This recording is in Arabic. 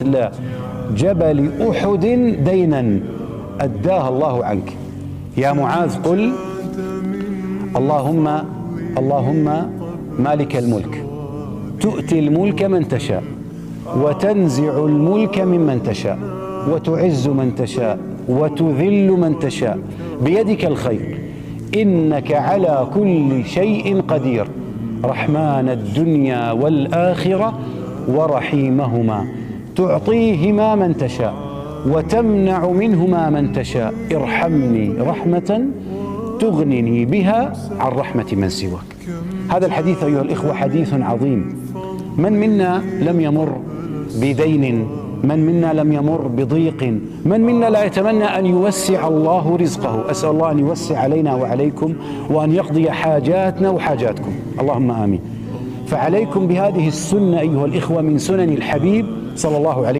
مثل جبل أحد دينا أداها الله عنك. يا معاذ قل اللهم مالك الملك تؤتي الملك من تشاء وتنزع الملك ممن تشاء وتعز من تشاء وتذل من تشاء بيدك الخير إنك على كل شيء قدير رحمن الدنيا والآخرة ورحيمهما تعطيهما من تشاء وتمنع منهما من تشاء ارحمني رحمة تغنني بها عن رحمة من سواك. هذا الحديث أيها الإخوة حديث عظيم. من منا لم يمر بدين؟ من منا لم يمر بضيق؟ من منا لا يتمنى أن يوسع الله رزقه؟ أسأل الله أن يوسع علينا وعليكم وأن يقضي حاجاتنا وحاجاتكم، اللهم آمين. فعليكم بهذه السنة أيها الإخوة من سنن الحبيب صلى الله عليه وسلم.